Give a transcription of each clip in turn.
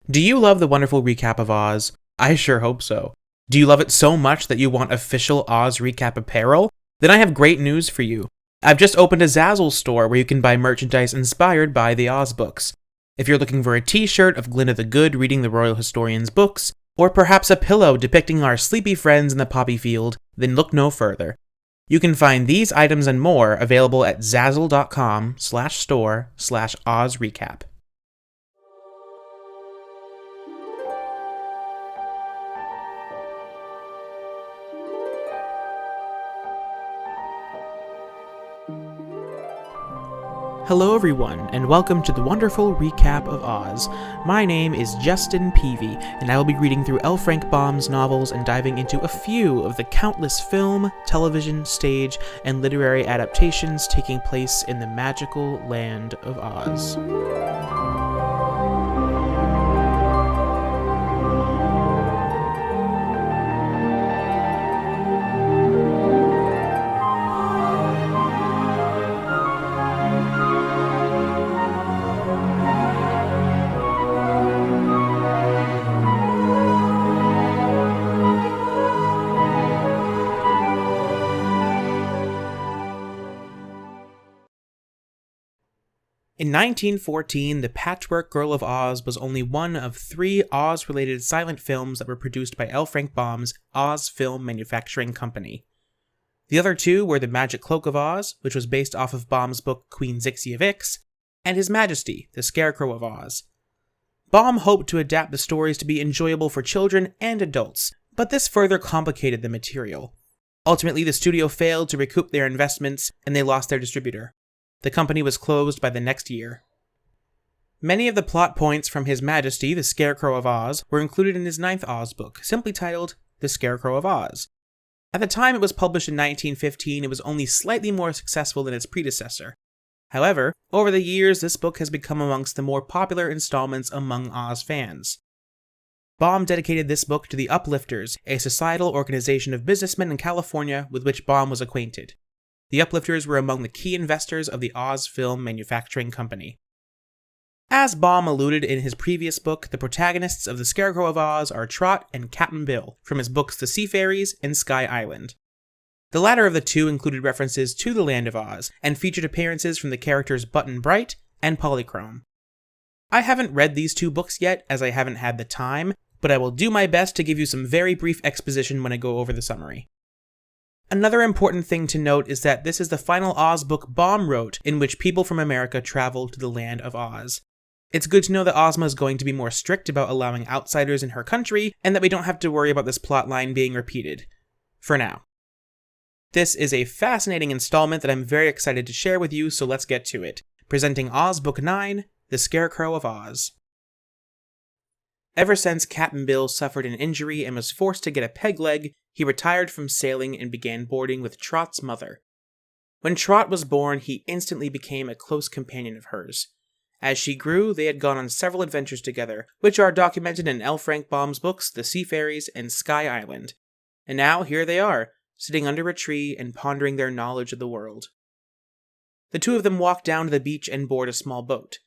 Do you love the wonderful recap of Oz? I sure hope so. Do you love it so much that you want official Oz recap apparel? Then I have great news for you. I've just opened a Zazzle store where you can buy merchandise inspired by the Oz books. If you're looking for a t-shirt of Glinda the Good reading the Royal Historian's books, or perhaps a pillow depicting our sleepy friends in the poppy field, then look no further. You can find these items and more available at zazzle.com/store/OzRecap. Hello everyone, and welcome to the wonderful recap of Oz. My name is Justin Peavy, and I will be reading through L. Frank Baum's novels and diving into a few of the countless film, television, stage, and literary adaptations taking place in the magical land of Oz. In 1914, The Patchwork Girl of Oz was only one of 3 Oz-related silent films that were produced by L. Frank Baum's Oz Film Manufacturing Company. The other 2 were The Magic Cloak of Oz, which was based off of Baum's book Queen Zixi of Ix, and His Majesty, The Scarecrow of Oz. Baum hoped to adapt the stories to be enjoyable for children and adults, but this further complicated the material. Ultimately, the studio failed to recoup their investments, and they lost their distributor. The company was closed by the next year. Many of the plot points from His Majesty, the Scarecrow of Oz, were included in his 9th Oz book, simply titled The Scarecrow of Oz. At the time it was published in 1915, it was only slightly more successful than its predecessor. However, over the years, this book has become amongst the more popular installments among Oz fans. Baum dedicated this book to the Uplifters, a societal organization of businessmen in California with which Baum was acquainted. The Uplifters were among the key investors of the Oz Film Manufacturing Company. As Baum alluded in his previous book, the protagonists of The Scarecrow of Oz are Trot and Cap'n Bill, from his books The Sea Fairies and Sky Island. The latter of the 2 included references to the Land of Oz, and featured appearances from the characters Button Bright and Polychrome. I haven't read these 2 books yet, as I haven't had the time, but I will do my best to give you some very brief exposition when I go over the summary. Another important thing to note is that this is the final Oz book Baum wrote in which people from America travel to the Land of Oz. It's good to know that Ozma is going to be more strict about allowing outsiders in her country, and that we don't have to worry about this plotline being repeated. For now. This is a fascinating installment that I'm very excited to share with you, so let's get to it. Presenting Oz Book 9, The Scarecrow of Oz. Ever since Cap'n Bill suffered an injury and was forced to get a peg leg, he retired from sailing and began boarding with Trot's mother. When Trot was born, he instantly became a close companion of hers. As she grew, they had gone on several adventures together, which are documented in L. Frank Baum's books The Sea Fairies and Sky Island. And now here they are, sitting under a tree and pondering their knowledge of the world. The 2 of them walk down to the beach and board a small boat.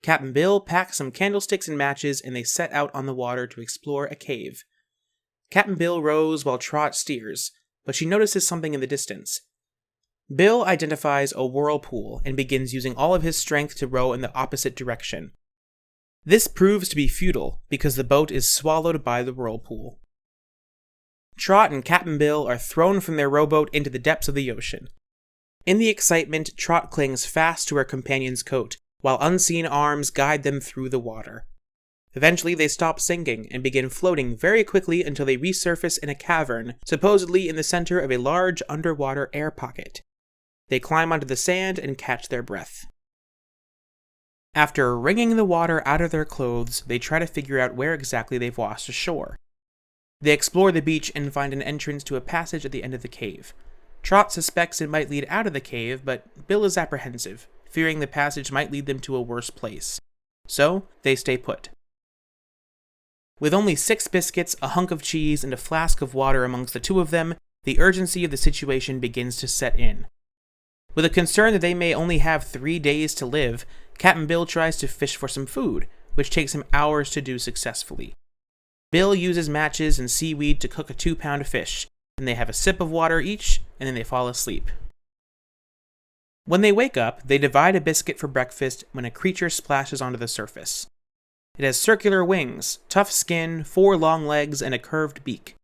Cap'n Bill packs some candlesticks and matches, and they set out on the water to explore a cave. Cap'n Bill rows while Trot steers, but she notices something in the distance. Bill identifies a whirlpool and begins using all of his strength to row in the opposite direction. This proves to be futile, because the boat is swallowed by the whirlpool. Trot and Cap'n Bill are thrown from their rowboat into the depths of the ocean. In the excitement, Trot clings fast to her companion's coat, while unseen arms guide them through the water. Eventually, they stop sinking and begin floating very quickly until they resurface in a cavern, supposedly in the center of a large underwater air pocket. They climb onto the sand and catch their breath. After wringing the water out of their clothes, they try to figure out where exactly they've washed ashore. They explore the beach and find an entrance to a passage at the end of the cave. Trot suspects it might lead out of the cave, but Bill is apprehensive, fearing the passage might lead them to a worse place. So, they stay put. With only 6 biscuits, a hunk of cheese, and a flask of water amongst the 2 of them, the urgency of the situation begins to set in. With a concern that they may only have 3 days to live, Cap'n Bill tries to fish for some food, which takes him hours to do successfully. Bill uses matches and seaweed to cook a 2-pound fish, and they have a sip of water each, and then they fall asleep. When they wake up, they divide a biscuit for breakfast when a creature splashes onto the surface. It has circular wings, tough skin, 4 long legs, and a curved beak.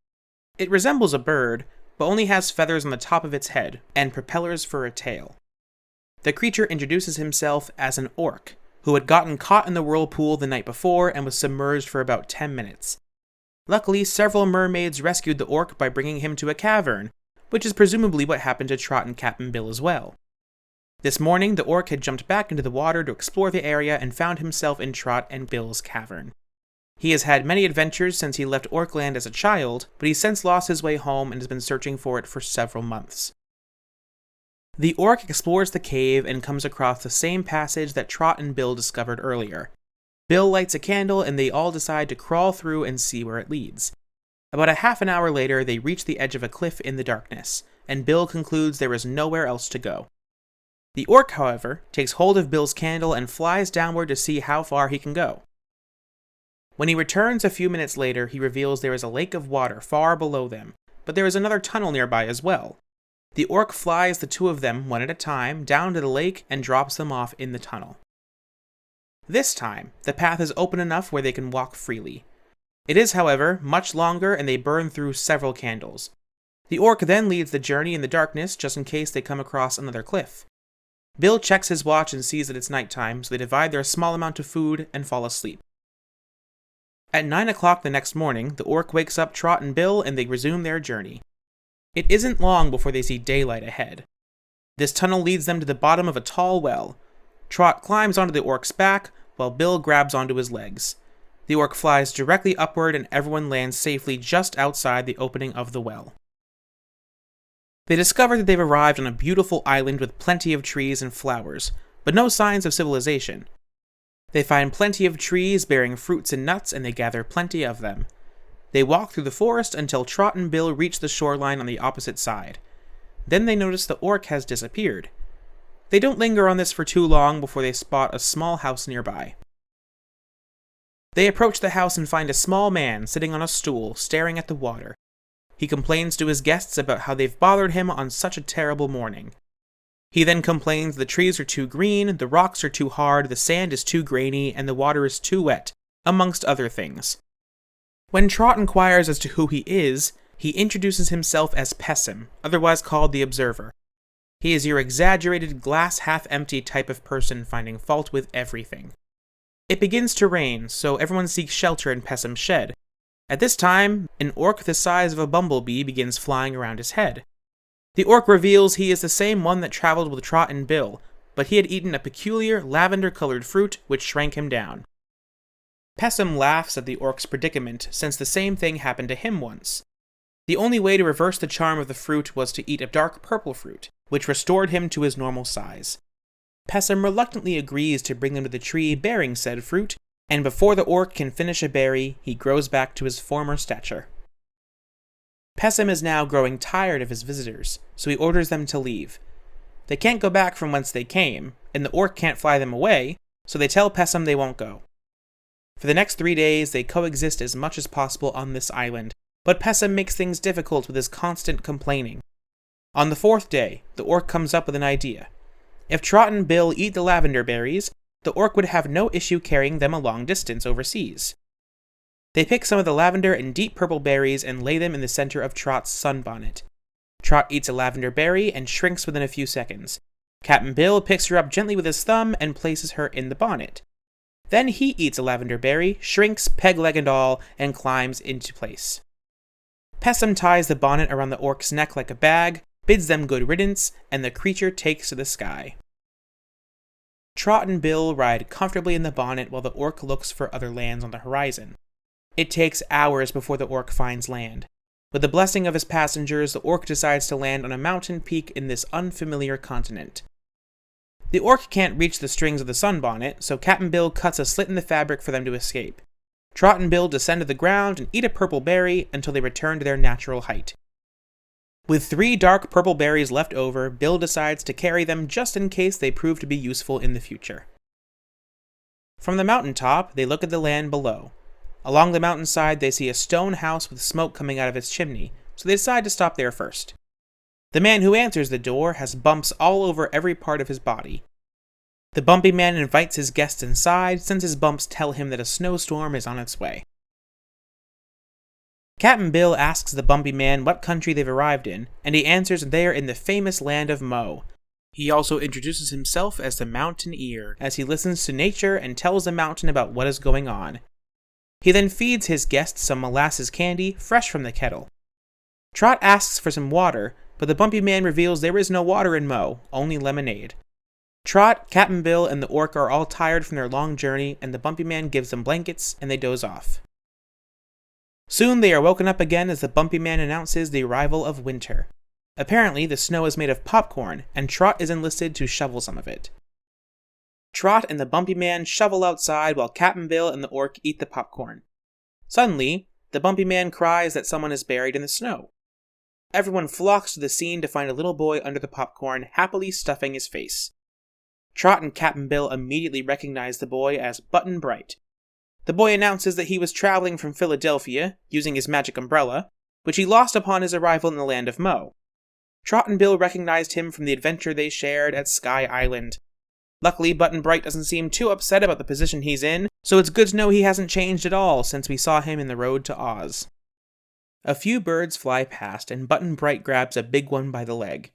It resembles a bird, but only has feathers on the top of its head, and propellers for a tail. The creature introduces himself as an orc, who had gotten caught in the whirlpool the night before and was submerged for about 10 minutes. Luckily, several mermaids rescued the orc by bringing him to a cavern, which is presumably what happened to Trot and Captain Bill as well. This morning, the orc had jumped back into the water to explore the area and found himself in Trot and Bill's cavern. He has had many adventures since he left Orkland as a child, but he's since lost his way home and has been searching for it for several months. The orc explores the cave and comes across the same passage that Trot and Bill discovered earlier. Bill lights a candle and they all decide to crawl through and see where it leads. About a half an hour later, they reach the edge of a cliff in the darkness, and Bill concludes there is nowhere else to go. The orc, however, takes hold of Bill's candle and flies downward to see how far he can go. When he returns a few minutes later, he reveals there is a lake of water far below them, but there is another tunnel nearby as well. The orc flies the 2 of them, one at a time, down to the lake and drops them off in the tunnel. This time, the path is open enough where they can walk freely. It is, however, much longer and they burn through several candles. The orc then leads the journey in the darkness just in case they come across another cliff. Bill checks his watch and sees that it's nighttime, so they divide their small amount of food and fall asleep. At 9 o'clock the next morning, the orc wakes up Trot and Bill and they resume their journey. It isn't long before they see daylight ahead. This tunnel leads them to the bottom of a tall well. Trot climbs onto the orc's back, while Bill grabs onto his legs. The orc flies directly upward and everyone lands safely just outside the opening of the well. They discover that they've arrived on a beautiful island with plenty of trees and flowers, but no signs of civilization. They find plenty of trees bearing fruits and nuts and they gather plenty of them. They walk through the forest until Trot and Bill reach the shoreline on the opposite side. Then they notice the orc has disappeared. They don't linger on this for too long before they spot a small house nearby. They approach the house and find a small man sitting on a stool, staring at the water. He complains to his guests about how they've bothered him on such a terrible morning. He then complains the trees are too green, the rocks are too hard, the sand is too grainy, and the water is too wet, amongst other things. When Trot inquires as to who he is, he introduces himself as Pessim, otherwise called the Observer. He is your exaggerated, glass half-empty type of person finding fault with everything. It begins to rain, so everyone seeks shelter in Pessim's shed. At this time, an orc the size of a bumblebee begins flying around his head. The orc reveals he is the same one that traveled with Trot and Bill, but he had eaten a peculiar lavender-colored fruit which shrank him down. Pessim laughs at the orc's predicament, since the same thing happened to him once. The only way to reverse the charm of the fruit was to eat a dark purple fruit, which restored him to his normal size. Pessim reluctantly agrees to bring them to the tree bearing said fruit, and before the orc can finish a berry, he grows back to his former stature. Pessim is now growing tired of his visitors, so he orders them to leave. They can't go back from whence they came, and the orc can't fly them away, so they tell Pessim they won't go. For the next 3 days, they coexist as much as possible on this island, but Pessim makes things difficult with his constant complaining. On the 4th day, the orc comes up with an idea. If Trot and Bill eat the lavender berries, the orc would have no issue carrying them a long distance overseas. They pick some of the lavender and deep purple berries and lay them in the center of Trot's sunbonnet. Trot eats a lavender berry and shrinks within a few seconds. Captain Bill picks her up gently with his thumb and places her in the bonnet. Then he eats a lavender berry, shrinks, peg leg and all, and climbs into place. Pessim ties the bonnet around the orc's neck like a bag, bids them good riddance, and the creature takes to the sky. Trot and Bill ride comfortably in the bonnet while the orc looks for other lands on the horizon. It takes hours before the orc finds land. With the blessing of his passengers, the orc decides to land on a mountain peak in this unfamiliar continent. The orc can't reach the strings of the sunbonnet, so Captain Bill cuts a slit in the fabric for them to escape. Trot and Bill descend to the ground and eat a purple berry until they return to their natural height. With 3 dark purple berries left over, Bill decides to carry them just in case they prove to be useful in the future. From the mountaintop, they look at the land below. Along the mountainside, they see a stone house with smoke coming out of its chimney, so they decide to stop there first. The man who answers the door has bumps all over every part of his body. The bumpy man invites his guests inside since his bumps tell him that a snowstorm is on its way. Captain Bill asks the bumpy man what country they've arrived in, and he answers they're in the famous land of Mo. He also introduces himself as the Mountain Ear, as he listens to nature and tells the mountain about what is going on. He then feeds his guests some molasses candy fresh from the kettle. Trot asks for some water, but the bumpy man reveals there is no water in Mo, only lemonade. Trot, Captain Bill, and the orc are all tired from their long journey, and the bumpy man gives them blankets, and they doze off. Soon they are woken up again as the bumpy man announces the arrival of winter. Apparently, the snow is made of popcorn, and Trot is enlisted to shovel some of it. Trot and the bumpy man shovel outside while Captain Bill and the orc eat the popcorn. Suddenly, the bumpy man cries that someone is buried in the snow. Everyone flocks to the scene to find a little boy under the popcorn, happily stuffing his face. Trot and Captain Bill immediately recognize the boy as Button Bright. The boy announces that he was traveling from Philadelphia, using his magic umbrella, which he lost upon his arrival in the land of Mo. Trot and Bill recognized him from the adventure they shared at Sky Island. Luckily, Button Bright doesn't seem too upset about the position he's in, so it's good to know he hasn't changed at all since we saw him in the road to Oz. A few birds fly past, and Button Bright grabs a big one by the leg.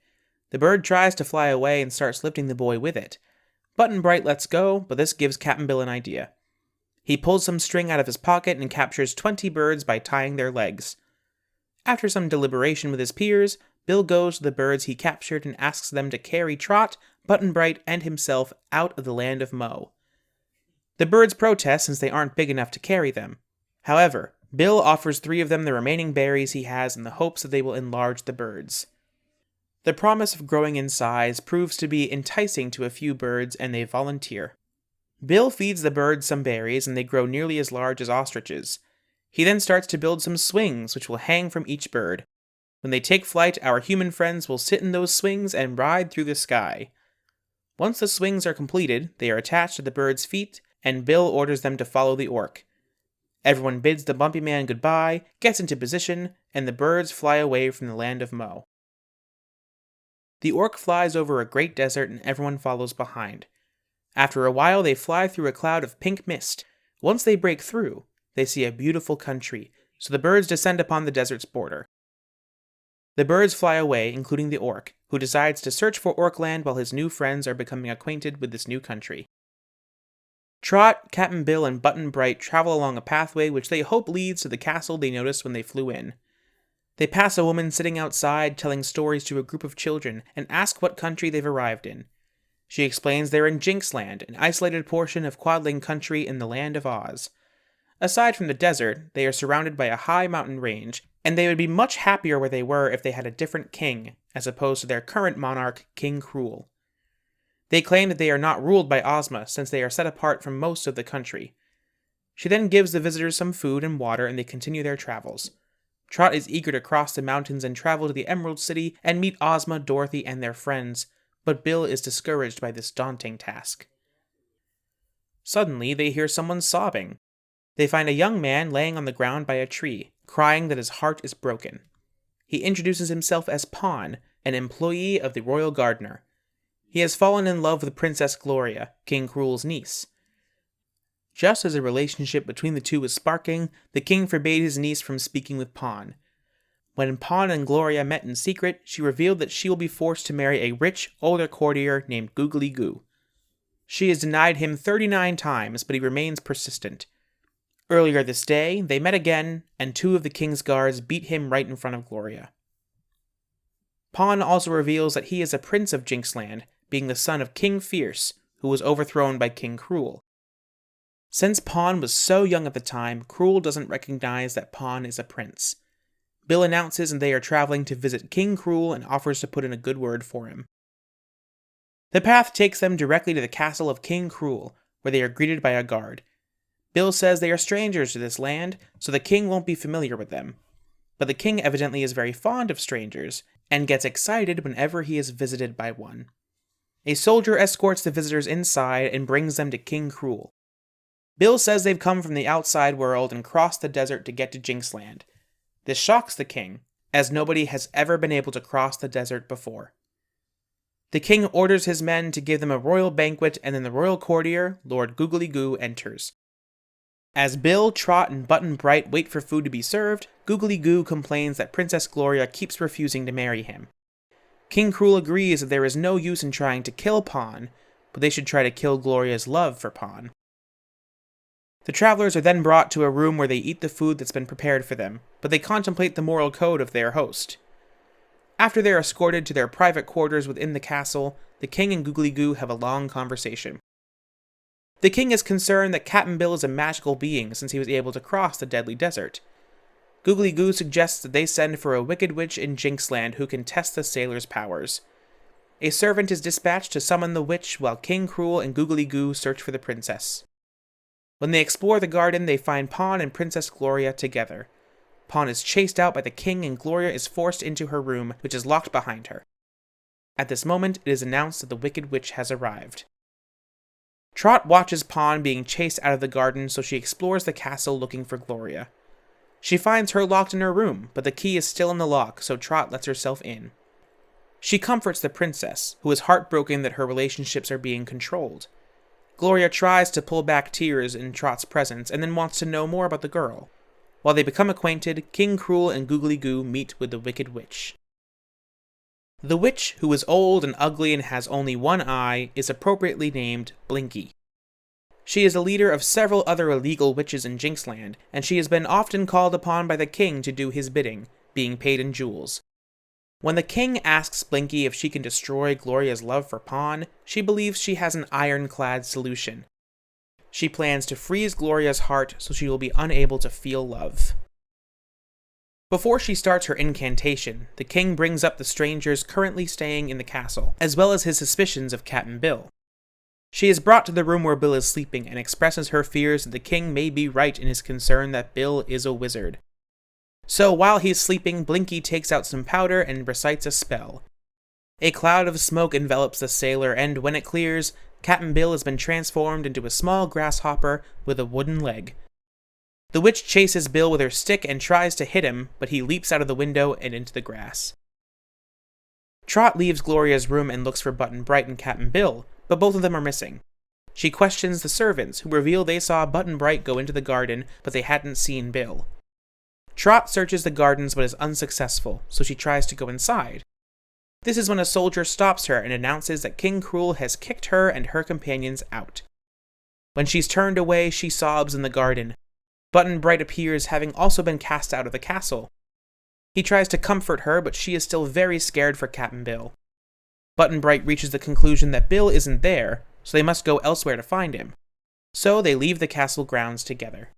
The bird tries to fly away and starts lifting the boy with it. Button Bright lets go, but this gives Captain Bill an idea. He pulls some string out of his pocket and captures 20 birds by tying their legs. After some deliberation with his peers, Bill goes to the birds he captured and asks them to carry Trot, Button Bright, and himself out of the land of Mo. The birds protest since they aren't big enough to carry them. However, Bill offers 3 of them the remaining berries he has in the hopes that they will enlarge the birds. The promise of growing in size proves to be enticing to a few birds, and they volunteer. Bill feeds the birds some berries, and they grow nearly as large as ostriches. He then starts to build some swings, which will hang from each bird. When they take flight, our human friends will sit in those swings and ride through the sky. Once the swings are completed, they are attached to the birds' feet, and Bill orders them to follow the orc. Everyone bids the bumpy man goodbye, gets into position, and the birds fly away from the land of Mo. The orc flies over a great desert and everyone follows behind. After a while, they fly through a cloud of pink mist. Once they break through, they see a beautiful country, so the birds descend upon the desert's border. The birds fly away, including the orc, who decides to search for Orcland while his new friends are becoming acquainted with this new country. Trot, Captain Bill, and Button Bright travel along a pathway which they hope leads to the castle they noticed when they flew in. They pass a woman sitting outside telling stories to a group of children and ask what country they've arrived in. She explains they're in Jinxland, an isolated portion of Quadling country in the land of Oz. Aside from the desert, they are surrounded by a high mountain range, and they would be much happier where they were if they had a different king, as opposed to their current monarch, King Cruel. They claim that they are not ruled by Ozma, since they are set apart from most of the country. She then gives the visitors some food and water, and they continue their travels. Trot is eager to cross the mountains and travel to the Emerald City and meet Ozma, Dorothy, and their friends, but Bill is discouraged by this daunting task. Suddenly, they hear someone sobbing. They find a young man laying on the ground by a tree, crying that his heart is broken. He introduces himself as Pawn, an employee of the royal gardener. He has fallen in love with Princess Gloria, King Cruel's niece. Just as the relationship between the two was sparking, the king forbade his niece from speaking with Pawn. When Pawn and Gloria met in secret, she revealed that she will be forced to marry a rich, older courtier named Googly Goo. She has denied him 39 times, but he remains persistent. Earlier this day, they met again, and 2 of the king's guards beat him right in front of Gloria. Pawn also reveals that he is a prince of Jinxland, being the son of King Fierce, who was overthrown by King Cruel. Since Pawn was so young at the time, Cruel doesn't recognize that Pawn is a prince. Bill announces and they are traveling to visit King Cruel and offers to put in a good word for him. The path takes them directly to the castle of King Cruel, where they are greeted by a guard. Bill says they are strangers to this land, so the king won't be familiar with them. But the king evidently is very fond of strangers, and gets excited whenever he is visited by one. A soldier escorts the visitors inside and brings them to King Cruel. Bill says they've come from the outside world and crossed the desert to get to Jinxland. This shocks the king, as nobody has ever been able to cross the desert before. The king orders his men to give them a royal banquet, and then the royal courtier, Lord Googly Goo, enters. As Bill, Trot, and Button Bright wait for food to be served, Googly Goo complains that Princess Gloria keeps refusing to marry him. King Cruel agrees that there is no use in trying to kill Pawn, but they should try to kill Gloria's love for Pawn. The travelers are then brought to a room where they eat the food that's been prepared for them, but they contemplate the moral code of their host. After they are escorted to their private quarters within the castle, the king and Googly Goo have a long conversation. The king is concerned that Captain Bill is a magical being since he was able to cross the deadly desert. Googly Goo suggests that they send for a wicked witch in Jinxland who can test the sailor's powers. A servant is dispatched to summon the witch while King Cruel and Googly Goo search for the princess. When they explore the garden, they find Pawn and Princess Gloria together. Pawn is chased out by the king and Gloria is forced into her room, which is locked behind her. At this moment, it is announced that the Wicked Witch has arrived. Trot watches Pawn being chased out of the garden, so she explores the castle looking for Gloria. She finds her locked in her room, but the key is still in the lock, so Trot lets herself in. She comforts the princess, who is heartbroken that her relationships are being controlled. Gloria tries to pull back tears in Trot's presence and then wants to know more about the girl. While they become acquainted, King Cruel and Googly Goo meet with the Wicked Witch. The witch, who is old and ugly and has only one eye, is appropriately named Blinky. She is the leader of several other illegal witches in Jinxland, and she has been often called upon by the king to do his bidding, being paid in jewels. When the king asks Blinky if she can destroy Gloria's love for Pawn, she believes she has an ironclad solution. She plans to freeze Gloria's heart so she will be unable to feel love. Before she starts her incantation, the king brings up the strangers currently staying in the castle, as well as his suspicions of Captain Bill. She is brought to the room where Bill is sleeping and expresses her fears that the king may be right in his concern that Bill is a wizard. So while he's sleeping, Blinky takes out some powder and recites a spell. A cloud of smoke envelops the sailor, and when it clears, Captain Bill has been transformed into a small grasshopper with a wooden leg. The witch chases Bill with her stick and tries to hit him, but he leaps out of the window and into the grass. Trot leaves Gloria's room and looks for Button Bright and Captain Bill, but both of them are missing. She questions the servants, who reveal they saw Button Bright go into the garden, but they hadn't seen Bill. Trot searches the gardens but is unsuccessful, so she tries to go inside. This is when a soldier stops her and announces that King Cruel has kicked her and her companions out. When she's turned away, she sobs in the garden. Button Bright appears, having also been cast out of the castle. He tries to comfort her, but she is still very scared for Captain Bill. Button Bright reaches the conclusion that Bill isn't there, so they must go elsewhere to find him. So they leave the castle grounds together.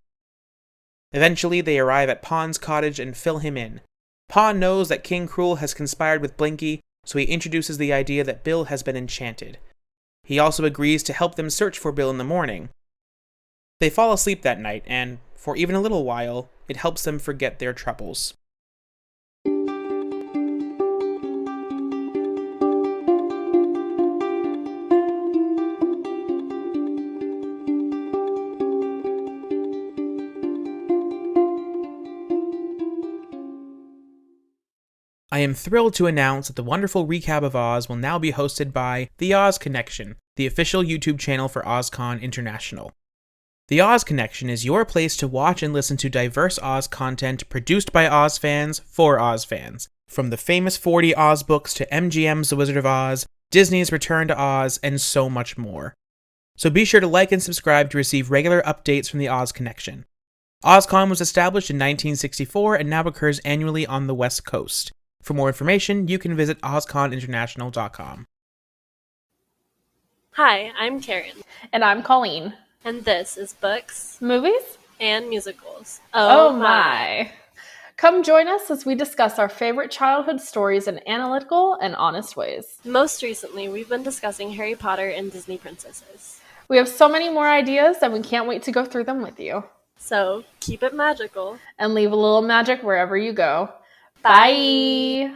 Eventually, they arrive at Pawn's cottage and fill him in. Pawn knows that King Cruel has conspired with Blinky, so he introduces the idea that Bill has been enchanted. He also agrees to help them search for Bill in the morning. They fall asleep that night, and, for even a little while, it helps them forget their troubles. I am thrilled to announce that the wonderful recap of Oz will now be hosted by The Oz Connection, the official YouTube channel for OzCon International. The Oz Connection is your place to watch and listen to diverse Oz content produced by Oz fans for Oz fans, from the famous 40 Oz books to MGM's The Wizard of Oz, Disney's Return to Oz, and so much more. So be sure to like and subscribe to receive regular updates from the Oz Connection. OzCon was established in 1964 and now occurs annually on the West Coast. For more information, you can visit OzConInternational.com. Hi, I'm Karen. And I'm Colleen. And this is Books, Movies, and Musicals. Oh my! Come join us as we discuss our favorite childhood stories in analytical and honest ways. Most recently, we've been discussing Harry Potter and Disney princesses. We have so many more ideas and we can't wait to go through them with you. So, keep it magical. And leave a little magic wherever you go. Bye!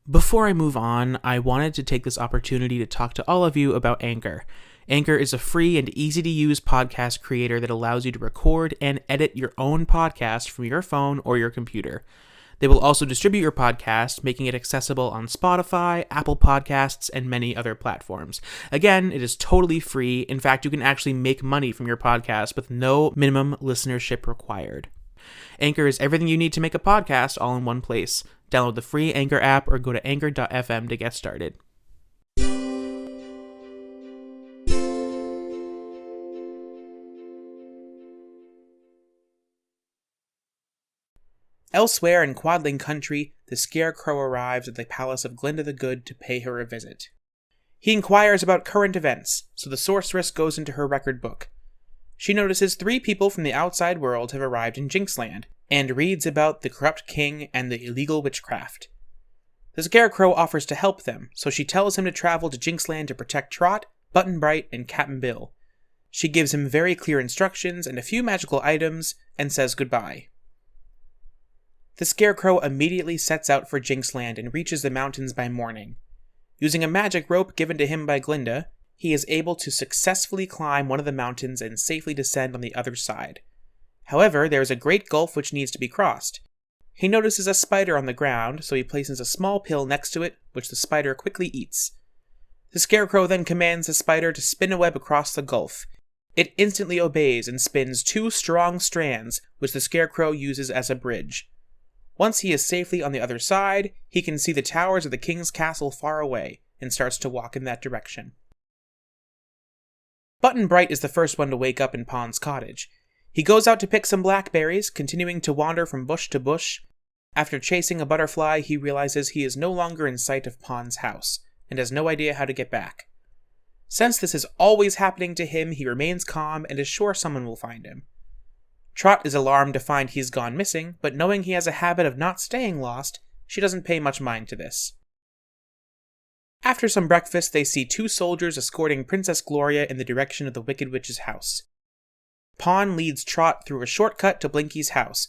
Before I move on, I wanted to take this opportunity to talk to all of you about Anchor. Anchor is a free and easy-to-use podcast creator that allows you to record and edit your own podcast from your phone or your computer. They will also distribute your podcast, making it accessible on Spotify, Apple Podcasts, and many other platforms. Again, it is totally free. In fact, you can actually make money from your podcast with no minimum listenership required. Anchor is everything you need to make a podcast all in one place. Download the free Anchor app or go to anchor.fm to get started. Elsewhere in Quadling country, the Scarecrow arrives at the palace of Glinda the Good to pay her a visit. He inquires about current events, so the sorceress goes into her record book. She notices 3 people from the outside world have arrived in Jinxland, and reads about the corrupt king and the illegal witchcraft. The Scarecrow offers to help them, so she tells him to travel to Jinxland to protect Trot, Button-Bright, and Cap'n Bill. She gives him very clear instructions and a few magical items, and says goodbye. The Scarecrow immediately sets out for Jinxland and reaches the mountains by morning. Using a magic rope given to him by Glinda, he is able to successfully climb one of the mountains and safely descend on the other side. However, there is a great gulf which needs to be crossed. He notices a spider on the ground, so he places a small pill next to it, which the spider quickly eats. The Scarecrow then commands the spider to spin a web across the gulf. It instantly obeys and spins 2 strong strands, which the Scarecrow uses as a bridge. Once he is safely on the other side, he can see the towers of the king's castle far away, and starts to walk in that direction. Button-Bright is the first one to wake up in Pon's cottage. He goes out to pick some blackberries, continuing to wander from bush to bush. After chasing a butterfly, he realizes he is no longer in sight of Pon's house, and has no idea how to get back. Since this is always happening to him, he remains calm and is sure someone will find him. Trot is alarmed to find he's gone missing, but knowing he has a habit of not staying lost, she doesn't pay much mind to this. After some breakfast, they see 2 soldiers escorting Princess Gloria in the direction of the Wicked Witch's house. Pon leads Trot through a shortcut to Blinky's house.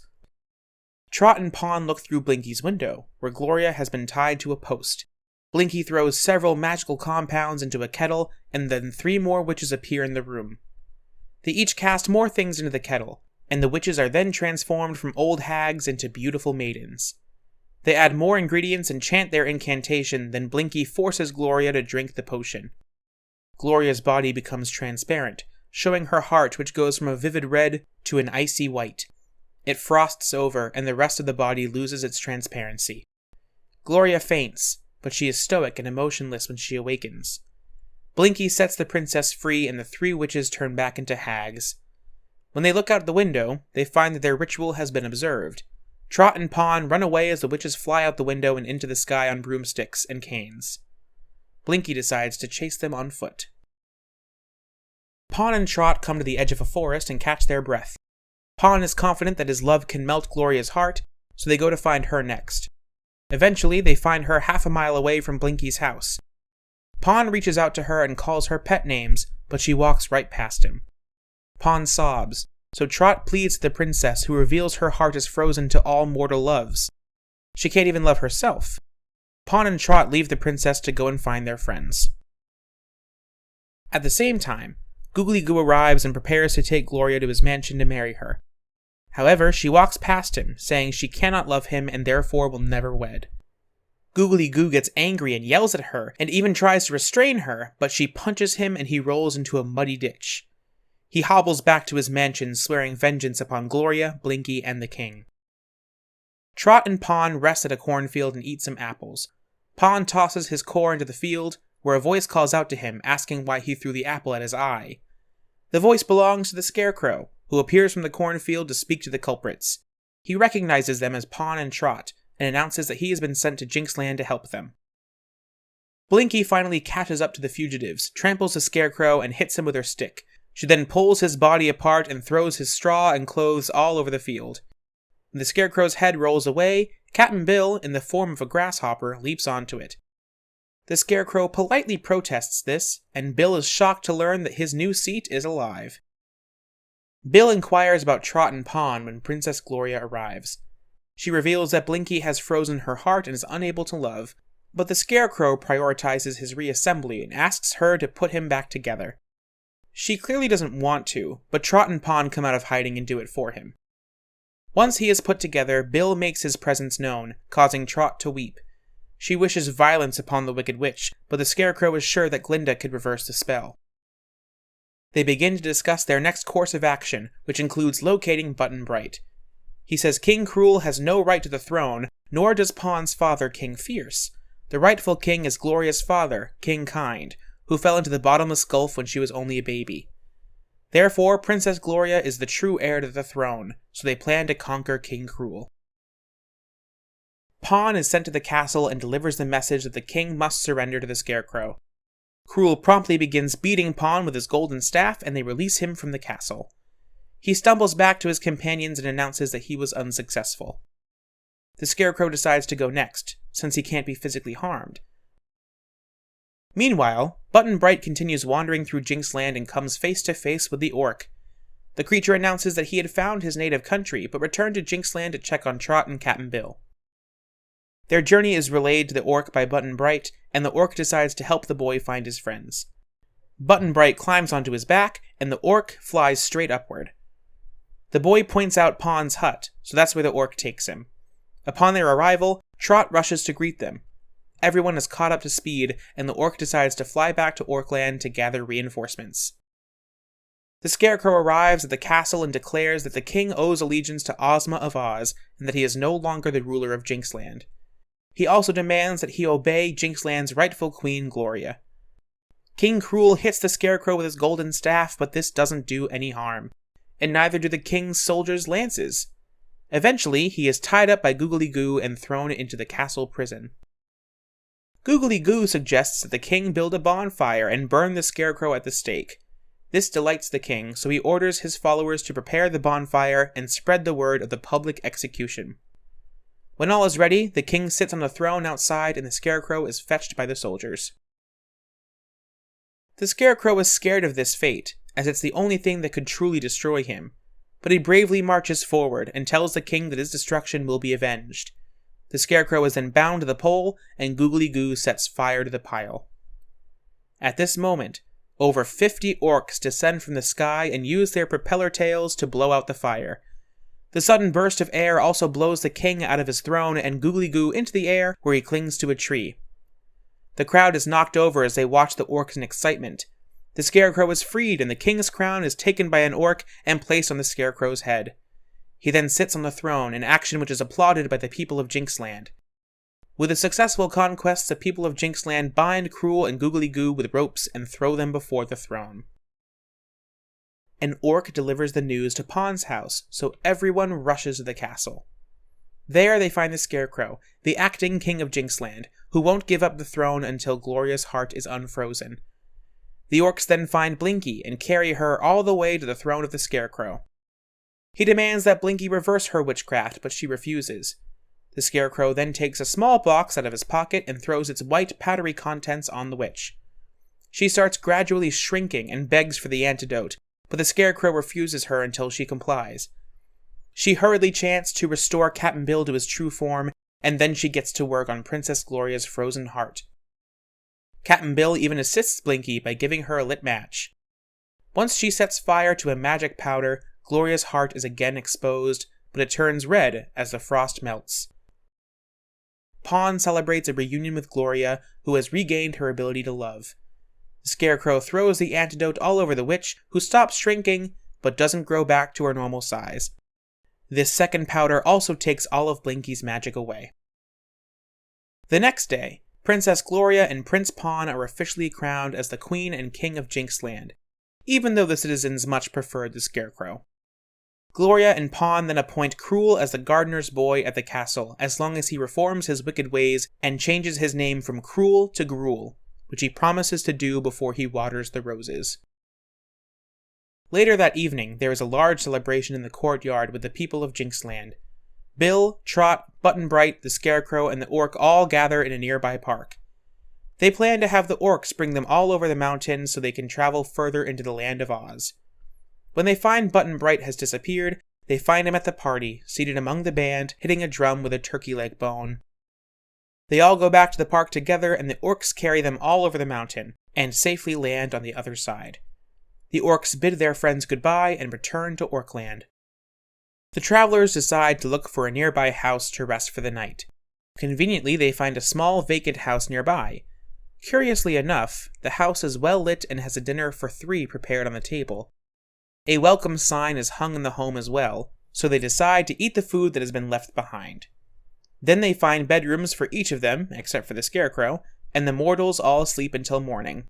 Trot and Pon look through Blinky's window, where Gloria has been tied to a post. Blinky throws several magical compounds into a kettle, and then 3 more witches appear in the room. They each cast more things into the kettle, and the witches are then transformed from old hags into beautiful maidens. They add more ingredients and chant their incantation, then Blinky forces Gloria to drink the potion. Gloria's body becomes transparent, showing her heart, which goes from a vivid red to an icy white. It frosts over, and the rest of the body loses its transparency. Gloria faints, but she is stoic and emotionless when she awakens. Blinky sets the princess free, and the 3 witches turn back into hags. When they look out the window, they find that their ritual has been observed. Trot and Pon run away as the witches fly out the window and into the sky on broomsticks and canes. Blinky decides to chase them on foot. Pon and Trot come to the edge of a forest and catch their breath. Pon is confident that his love can melt Gloria's heart, so they go to find her next. Eventually, they find her half a mile away from Blinky's house. Pon reaches out to her and calls her pet names, but she walks right past him. Pon sobs, so Trot pleads to the princess, who reveals her heart is frozen to all mortal loves. She can't even love herself. Pon and Trot leave the princess to go and find their friends. At the same time, Googly Goo arrives and prepares to take Gloria to his mansion to marry her. However, she walks past him, saying she cannot love him and therefore will never wed. Googly Goo gets angry and yells at her, and even tries to restrain her, but she punches him and he rolls into a muddy ditch. He hobbles back to his mansion, swearing vengeance upon Gloria, Blinky, and the king. Trot and Pon rest at a cornfield and eat some apples. Pon tosses his core into the field, where a voice calls out to him, asking why he threw the apple at his eye. The voice belongs to the Scarecrow, who appears from the cornfield to speak to the culprits. He recognizes them as Pon and Trot, and announces that he has been sent to Jinxland to help them. Blinky finally catches up to the fugitives, tramples the Scarecrow, and hits him with her stick. She then pulls his body apart and throws his straw and clothes all over the field. When the Scarecrow's head rolls away, Cap'n Bill, in the form of a grasshopper, leaps onto it. The Scarecrow politely protests this, and Bill is shocked to learn that his new seat is alive. Bill inquires about Trot and Pon when Princess Gloria arrives. She reveals that Blinky has frozen her heart and is unable to love, but the Scarecrow prioritizes his reassembly and asks her to put him back together. She clearly doesn't want to, but Trot and Pon come out of hiding and do it for him. Once he is put together, Bill makes his presence known, causing Trot to weep. She wishes violence upon the Wicked Witch, but the Scarecrow is sure that Glinda could reverse the spell. They begin to discuss their next course of action, which includes locating Button Bright. He says King Cruel has no right to the throne, nor does Pon's father, King Fierce. The rightful king is Gloria's father, King Kind, who fell into the bottomless gulf when she was only a baby. Therefore, Princess Gloria is the true heir to the throne, so they plan to conquer King Cruel. Pon is sent to the castle and delivers the message that the king must surrender to the Scarecrow. Cruel promptly begins beating Pon with his golden staff, and they release him from the castle. He stumbles back to his companions and announces that he was unsuccessful. The Scarecrow decides to go next, since he can't be physically harmed. Meanwhile, Button Bright continues wandering through Jinxland and comes face to face with the orc. The creature announces that he had found his native country, but returned to Jinxland to check on Trot and Cap'n Bill. Their journey is relayed to the orc by Button Bright, and the orc decides to help the boy find his friends. Button Bright climbs onto his back, and the orc flies straight upward. The boy points out Pon's hut, so that's where the orc takes him. Upon their arrival, Trot rushes to greet them. Everyone is caught up to speed, and the orc decides to fly back to Orkland to gather reinforcements. The Scarecrow arrives at the castle and declares that the king owes allegiance to Ozma of Oz, and that he is no longer the ruler of Jinxland. He also demands that he obey Jinxland's rightful queen, Gloria. King Cruel hits the Scarecrow with his golden staff, but this doesn't do any harm, and neither do the king's soldiers' lances. Eventually, he is tied up by Googly Goo and thrown into the castle prison. Googly Goo suggests that the king build a bonfire and burn the Scarecrow at the stake. This delights the king, so he orders his followers to prepare the bonfire and spread the word of the public execution. When all is ready, the king sits on the throne outside and the Scarecrow is fetched by the soldiers. The Scarecrow is scared of this fate, as it's the only thing that could truly destroy him, but he bravely marches forward and tells the king that his destruction will be avenged. The Scarecrow is then bound to the pole, and Googly Goo sets fire to the pile. At this moment, over 50 orcs descend from the sky and use their propeller tails to blow out the fire. The sudden burst of air also blows the king out of his throne and Googly Goo into the air, where he clings to a tree. The crowd is knocked over as they watch the orcs in excitement. The Scarecrow is freed, and the king's crown is taken by an orc and placed on the Scarecrow's head. He then sits on the throne, an action which is applauded by the people of Jinxland. With the successful conquests, the people of Jinxland bind Cruel and Googly Goo with ropes and throw them before the throne. An orc delivers the news to Pon's house, so everyone rushes to the castle. There they find the Scarecrow, the acting king of Jinxland, who won't give up the throne until Gloria's heart is unfrozen. The orcs then find Blinky and carry her all the way to the throne of the Scarecrow. He demands that Blinky reverse her witchcraft, but she refuses. The Scarecrow then takes a small box out of his pocket and throws its white, powdery contents on the witch. She starts gradually shrinking and begs for the antidote, but the Scarecrow refuses her until she complies. She hurriedly chants to restore Cap'n Bill to his true form, and then she gets to work on Princess Gloria's frozen heart. Cap'n Bill even assists Blinky by giving her a lit match. Once she sets fire to a magic powder, Gloria's heart is again exposed, but it turns red as the frost melts. Pon celebrates a reunion with Gloria, who has regained her ability to love. The Scarecrow throws the antidote all over the witch, who stops shrinking, but doesn't grow back to her normal size. This second powder also takes all of Blinky's magic away. The next day, Princess Gloria and Prince Pon are officially crowned as the Queen and King of Jinxland, even though the citizens much preferred the Scarecrow. Gloria and Pon then appoint Cruel as the gardener's boy at the castle, as long as he reforms his wicked ways and changes his name from Cruel to Gruel, which he promises to do before he waters the roses. Later that evening, there is a large celebration in the courtyard with the people of Jinxland. Bill, Trot, Button Bright, the Scarecrow, and the orc all gather in a nearby park. They plan to have the orcs bring them all over the mountains so they can travel further into the land of Oz. When they find Button Bright has disappeared, they find him at the party, seated among the band, hitting a drum with a turkey leg bone. They all go back to the park together, and the orcs carry them all over the mountain, and safely land on the other side. The orcs bid their friends goodbye and return to Orkland. The travelers decide to look for a nearby house to rest for the night. Conveniently, they find a small vacant house nearby. Curiously enough, the house is well lit and has a dinner for 3 prepared on the table. A welcome sign is hung in the home as well, so they decide to eat the food that has been left behind. Then they find bedrooms for each of them, except for the Scarecrow, and the mortals all sleep until morning.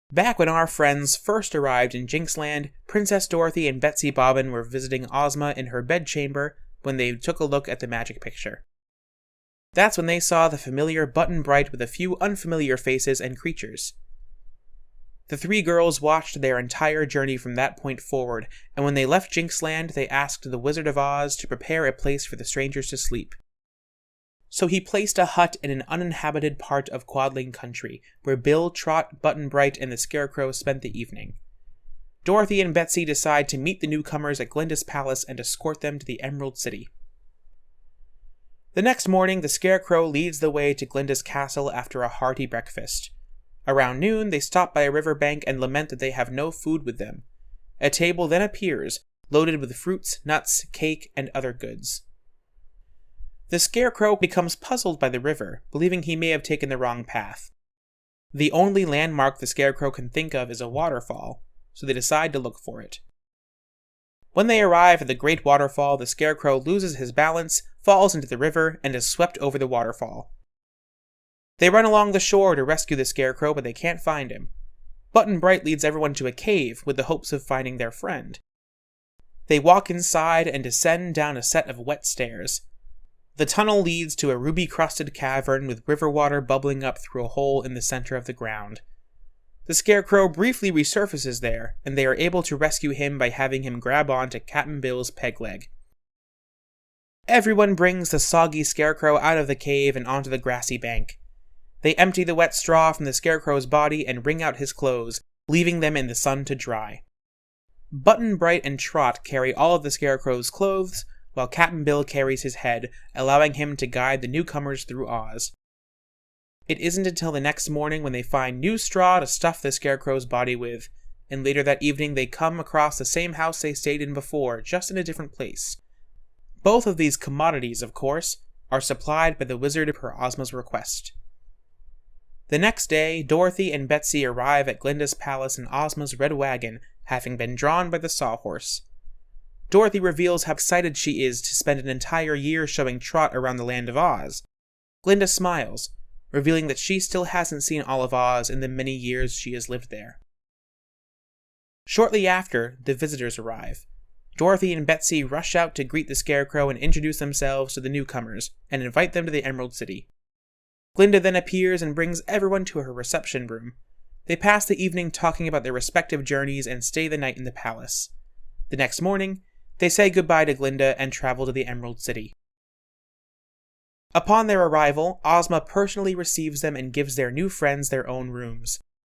Back when our friends first arrived in Jinxland, Princess Dorothy and Betsy Bobbin were visiting Ozma in her bedchamber when they took a look at the magic picture. That's when they saw the familiar Button Bright with a few unfamiliar faces and creatures. The 3 girls watched their entire journey from that point forward, and when they left Jinxland, they asked the Wizard of Oz to prepare a place for the strangers to sleep. So he placed a hut in an uninhabited part of Quadling Country, where Bill, Trot, Button Bright, and the Scarecrow spent the evening. Dorothy and Betsy decide to meet the newcomers at Glinda's palace and escort them to the Emerald City. The next morning, the Scarecrow leads the way to Glinda's castle after a hearty breakfast. Around noon, they stop by a riverbank and lament that they have no food with them. A table then appears, loaded with fruits, nuts, cake, and other goods. The Scarecrow becomes puzzled by the river, believing he may have taken the wrong path. The only landmark the Scarecrow can think of is a waterfall, so they decide to look for it. When they arrive at the Great Waterfall, the Scarecrow loses his balance, falls into the river, and is swept over the waterfall. They run along the shore to rescue the Scarecrow, but they can't find him. Button Bright leads everyone to a cave with the hopes of finding their friend. They walk inside and descend down a set of wet stairs. The tunnel leads to a ruby-crusted cavern with river water bubbling up through a hole in the center of the ground. The Scarecrow briefly resurfaces there, and they are able to rescue him by having him grab onto Cap'n Bill's peg leg. Everyone brings the soggy Scarecrow out of the cave and onto the grassy bank. They empty the wet straw from the Scarecrow's body and wring out his clothes, leaving them in the sun to dry. Button Bright and Trot carry all of the Scarecrow's clothes, while Cap'n Bill carries his head, allowing him to guide the newcomers through Oz. It isn't until the next morning when they find new straw to stuff the Scarecrow's body with, and later that evening they come across the same house they stayed in before, just in a different place. Both of these commodities, of course, are supplied by the wizard per Ozma's request. The next day, Dorothy and Betsy arrive at Glinda's palace in Ozma's red wagon, having been drawn by the Sawhorse. Dorothy reveals how excited she is to spend an entire year showing Trot around the land of Oz. Glinda smiles, revealing that she still hasn't seen all of Oz in the many years she has lived there. Shortly after, the visitors arrive. Dorothy and Betsy rush out to greet the Scarecrow and introduce themselves to the newcomers, and invite them to the Emerald City. Glinda then appears and brings everyone to her reception room. They pass the evening talking about their respective journeys and stay the night in the palace. The next morning, they say goodbye to Glinda and travel to the Emerald City. Upon their arrival, Ozma personally receives them and gives their new friends their own rooms.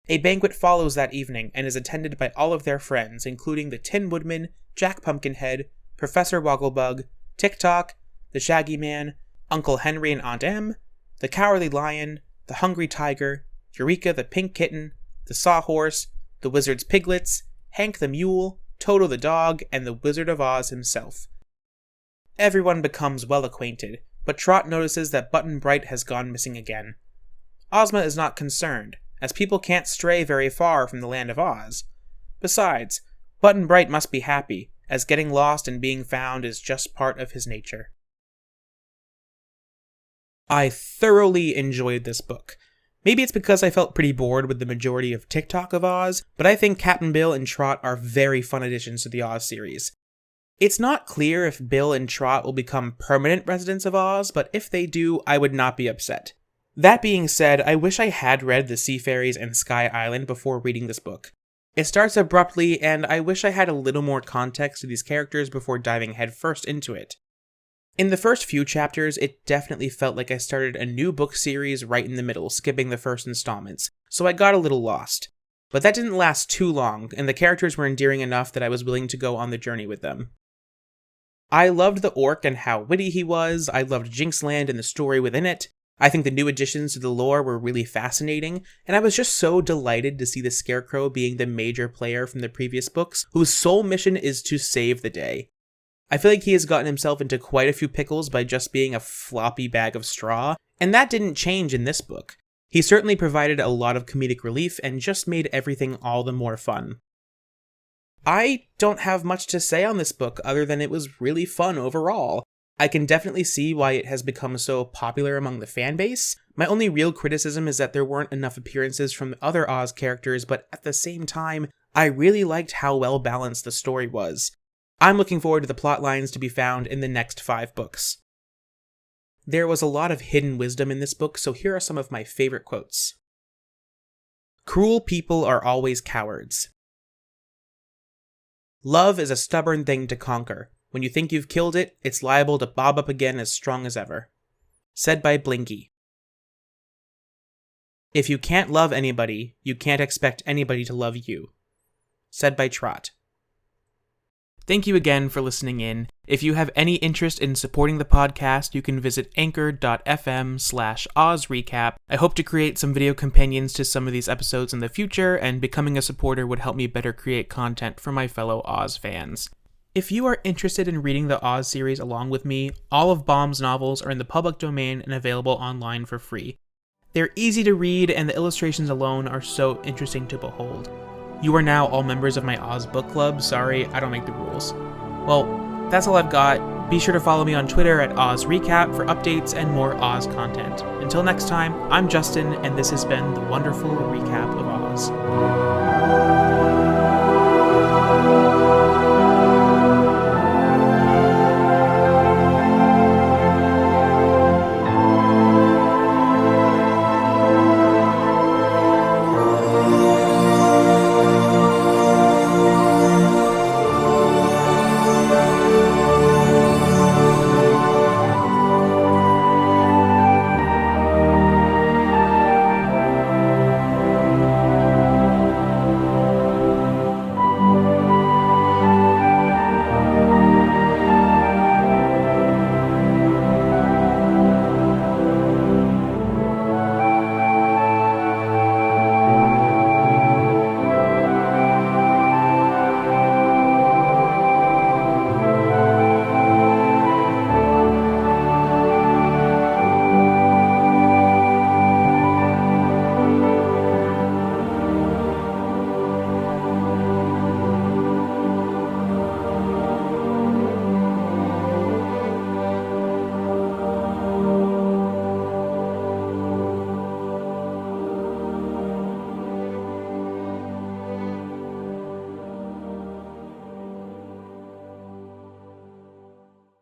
A banquet follows that evening and is attended by all of their friends, including the Tin Woodman, Jack Pumpkinhead, Professor Wogglebug, Tick-Tock, the Shaggy Man, Uncle Henry and Aunt Em, the Cowardly Lion, the Hungry Tiger, Eureka the Pink Kitten, the Sawhorse, the Wizard's Piglets, Hank the Mule, Toto the Dog, and the Wizard of Oz himself. Everyone becomes well acquainted, but Trot notices that Button Bright has gone missing again. Ozma is not concerned, as people can't stray very far from the land of Oz. Besides, Button Bright must be happy, as getting lost and being found is just part of his nature. I thoroughly enjoyed this book. Maybe it's because I felt pretty bored with the majority of TikTok of Oz, but I think Cap'n Bill and Trot are very fun additions to the Oz series. It's not clear if Bill and Trot will become permanent residents of Oz, but if they do, I would not be upset. That being said, I wish I had read The Sea Fairies and Sky Island before reading this book. It starts abruptly, and I wish I had a little more context to these characters before diving headfirst into it. In the first few chapters, it definitely felt like I started a new book series right in the middle, skipping the first installments, so I got a little lost. But that didn't last too long, and the characters were endearing enough that I was willing to go on the journey with them. I loved the orc and how witty he was, I loved Jinxland and the story within it, I think the new additions to the lore were really fascinating, and I was just so delighted to see the Scarecrow being the major player from the previous books, whose sole mission is to save the day. I feel like he has gotten himself into quite a few pickles by just being a floppy bag of straw, and that didn't change in this book. He certainly provided a lot of comedic relief and just made everything all the more fun. I don't have much to say on this book other than it was really fun overall. I can definitely see why it has become so popular among the fanbase. My only real criticism is that there weren't enough appearances from the other Oz characters, but at the same time, I really liked how well balanced the story was. I'm looking forward to the plot lines to be found in the next 5 books. There was a lot of hidden wisdom in this book, so here are some of my favorite quotes. Cruel people are always cowards. Love is a stubborn thing to conquer. When you think you've killed it, it's liable to bob up again as strong as ever. Said by Blinky. If you can't love anybody, you can't expect anybody to love you. Said by Trot. Thank you again for listening in. If you have any interest in supporting the podcast, you can visit anchor.fm/OzRecap. I hope to create some video companions to some of these episodes in the future, and becoming a supporter would help me better create content for my fellow Oz fans. If you are interested in reading the Oz series along with me, all of Baum's novels are in the public domain and available online for free. They're easy to read, and the illustrations alone are so interesting to behold. You are now all members of my Oz book club. Sorry, I don't make the rules. Well, that's all I've got. Be sure to follow me on Twitter at OzRecap for updates and more Oz content. Until next time, I'm Justin, and this has been the wonderful recap of Oz.